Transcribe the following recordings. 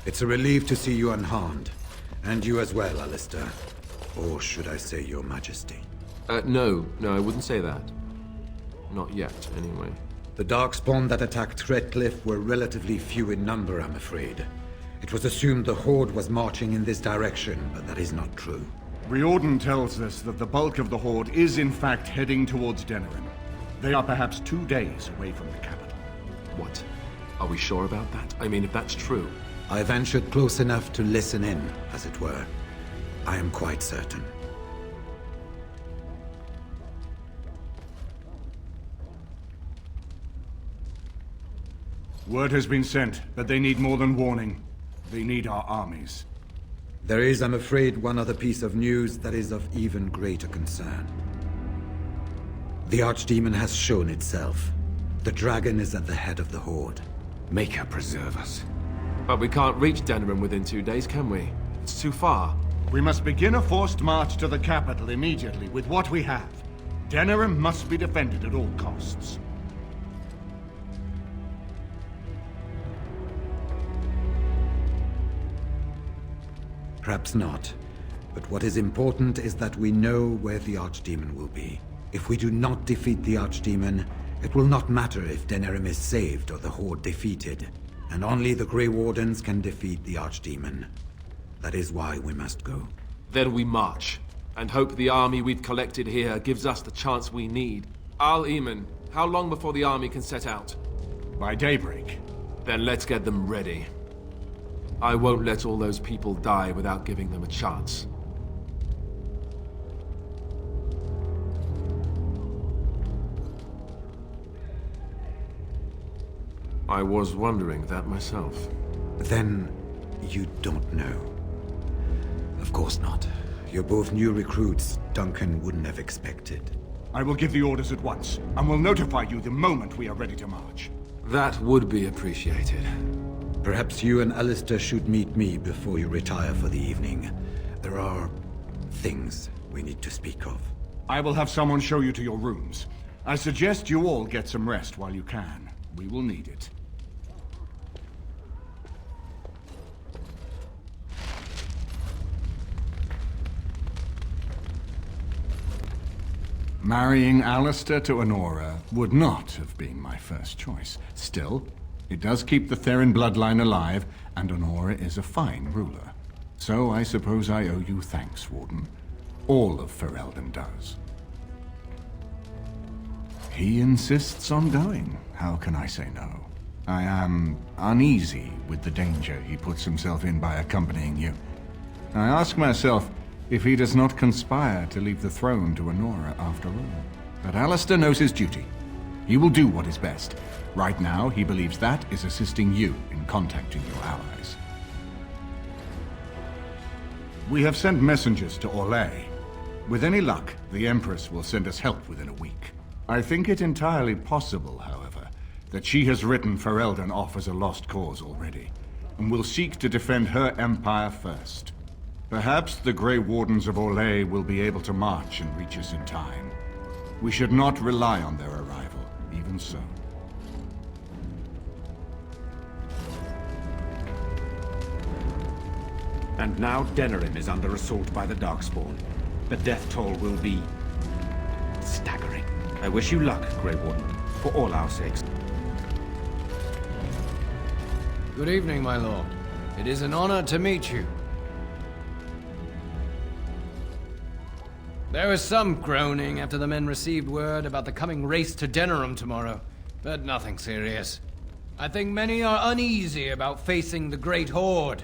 It's a relief to see you unharmed. And you as well, Alistair. Or should I say your majesty? No, I wouldn't say that. Not yet, anyway. The Darkspawn that attacked Redcliffe were relatively few in number, I'm afraid. It was assumed the Horde was marching in this direction, but that is not true. Riordan tells us that the bulk of the Horde is in fact heading towards Denerim. They are perhaps 2 days away from the capital. What? Are we sure about that? I mean, if that's true... I ventured close enough to listen in, as it were. I am quite certain. Word has been sent, but they need more than warning. They need our armies. There is, I'm afraid, one other piece of news that is of even greater concern. The Archdemon has shown itself. The dragon is at the head of the Horde. Make her preserve us. But we can't reach Denerim within 2 days, can we? It's too far. We must begin a forced march to the capital immediately with what we have. Denerim must be defended at all costs. Perhaps not. But what is important is that we know where the Archdemon will be. If we do not defeat the Archdemon, it will not matter if Denerim is saved or the Horde defeated. And only the Grey Wardens can defeat the Archdemon. That is why we must go. Then we march, and hope the army we've collected here gives us the chance we need. Al-Eamon, how long before the army can set out? By daybreak. Then let's get them ready. I won't let all those people die without giving them a chance. I was wondering that myself. Then, you don't know. Of course not. You're both new recruits Duncan wouldn't have expected. I will give the orders at once, and will notify you the moment we are ready to march. That would be appreciated. Perhaps you and Alistair should meet me before you retire for the evening. There are things we need to speak of. I will have someone show you to your rooms. I suggest you all get some rest while you can. We will need it. Marrying Alistair to Honora would not have been my first choice. Still, it does keep the Teyrn bloodline alive, and Honora is a fine ruler. So I suppose I owe you thanks, Warden. All of Ferelden does. He insists on going. How can I say no? I am uneasy with the danger he puts himself in by accompanying you. I ask myself if he does not conspire to leave the throne to Honora after all. But Alistair knows his duty. He will do what is best. Right now, he believes that is assisting you in contacting your allies. We have sent messengers to Orlais. With any luck, the Empress will send us help within a week. I think it entirely possible, however, that she has written Ferelden off as a lost cause already, and will seek to defend her empire first. Perhaps the Grey Wardens of Orlais will be able to march and reach us in time. We should not rely on their arrival, even so. And now Denerim is under assault by the Darkspawn. The death toll will be staggering. I wish you luck, Grey Warden, for all our sakes. Good evening, my lord. It is an honor to meet you. There was some groaning after the men received word about the coming race to Denerim tomorrow, but nothing serious. I think many are uneasy about facing the Great Horde.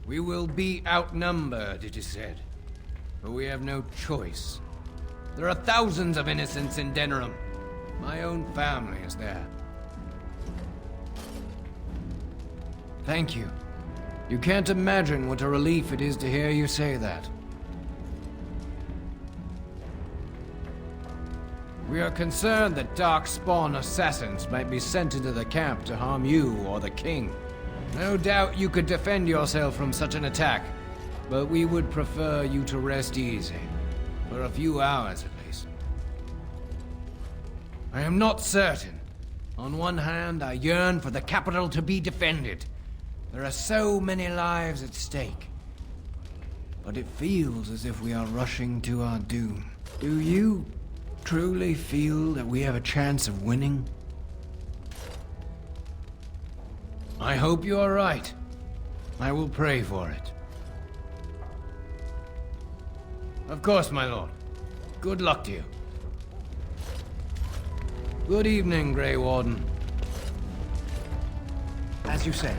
We will be outnumbered, it is said, but we have no choice. There are thousands of innocents in Denerim. My own family is there. Thank you. You can't imagine what a relief it is to hear you say that. We are concerned that Darkspawn assassins might be sent into the camp to harm you or the king. No doubt you could defend yourself from such an attack, but we would prefer you to rest easy. For a few hours, at least. I am not certain. On one hand, I yearn for the capital to be defended. There are so many lives at stake. But it feels as if we are rushing to our doom. Do you truly feel that we have a chance of winning? I hope you are right. I will pray for it. Of course, my lord. Good luck to you. Good evening, Grey Warden. As you say.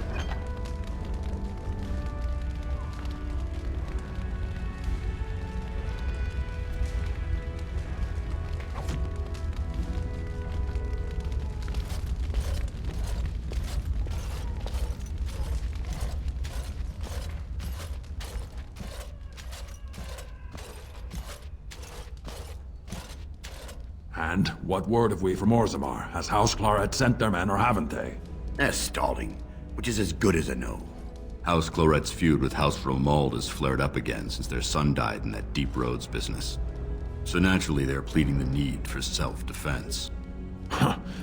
And what word have we from Orzammar? Has House Claret sent their men, or haven't they? They're stalling, which is as good as a no. House Claret's feud with House Romald has flared up again since their son died in that Deep Roads business. So naturally they're pleading the need for self-defense.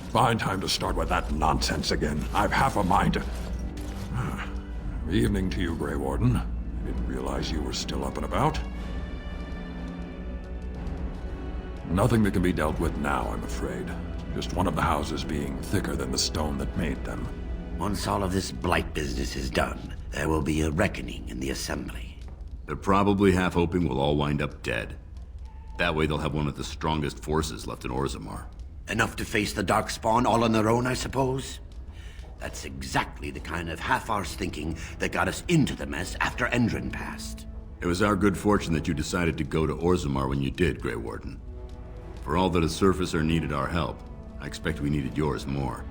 Fine time to start with that nonsense again. I've half a mind to... Evening to you, Grey Warden. I didn't realize you were still up and about. Nothing that can be dealt with now, I'm afraid. Just one of the houses being thicker than the stone that made them. Once all of this blight business is done, there will be a reckoning in the Assembly. They're probably half hoping we'll all wind up dead. That way they'll have one of the strongest forces left in Orzammar. Enough to face the Darkspawn all on their own, I suppose? That's exactly the kind of half-arsed thinking that got us into the mess after Endrin passed. It was our good fortune that you decided to go to Orzammar when you did, Grey Warden. For all that a surfacer needed our help, I expect we needed yours more.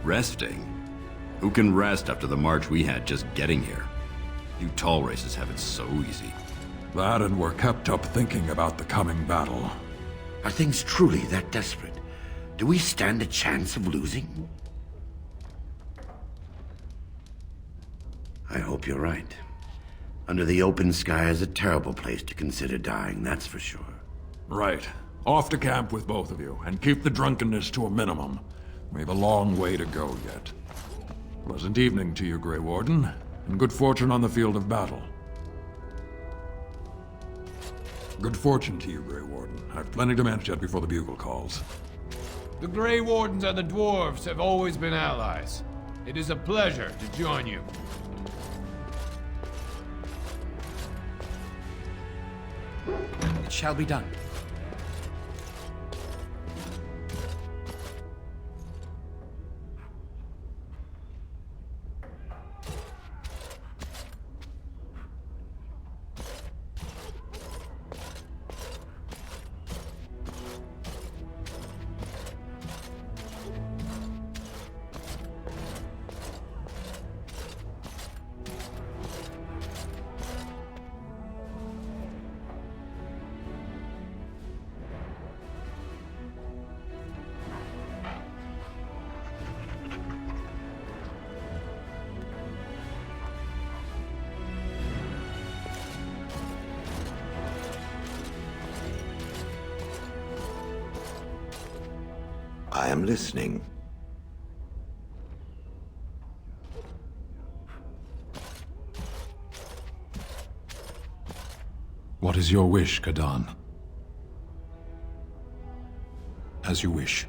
Resting? Who can rest after the march we had just getting here? You tall races have it so easy. That and we're kept up thinking about the coming battle. Are things truly that desperate? Do we stand a chance of losing? I hope you're right. Under the open sky is a terrible place to consider dying, that's for sure. Right. Off to camp with both of you, and keep the drunkenness to a minimum. We have a long way to go yet. Pleasant evening to you, Grey Warden, and good fortune on the field of battle. Good fortune to you, Grey Warden. I've plenty to manage yet before the bugle calls. The Grey Wardens and the dwarves have always been allies. It is a pleasure to join you. It shall be done. I am listening. What is your wish, Kadan? As you wish.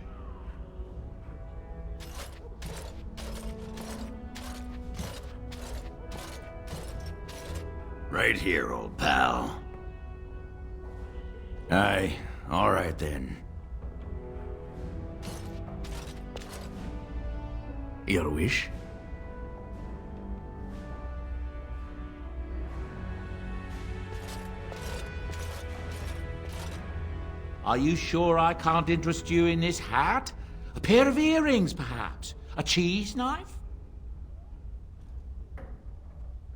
Right here, old pal. Aye, all right then. Your wish? Are you sure I can't interest you in this hat? A pair of earrings, perhaps? A cheese knife?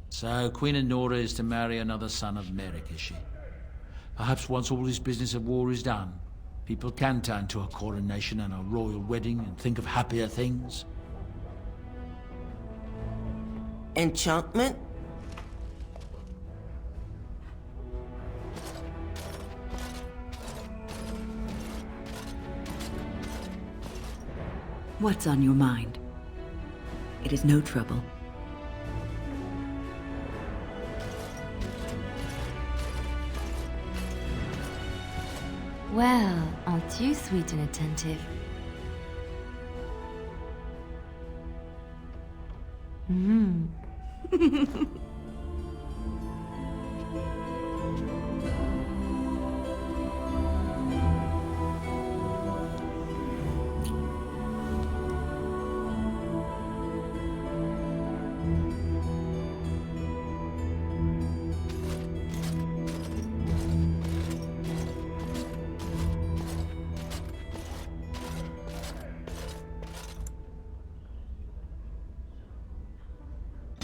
So, Queen Anora is to marry another son of Merrick, is she? Perhaps once all this business of war is done, people can turn to a coronation and a royal wedding and think of happier things. Enchantment? What's on your mind? It is no trouble. Well, aren't you sweet and attentive?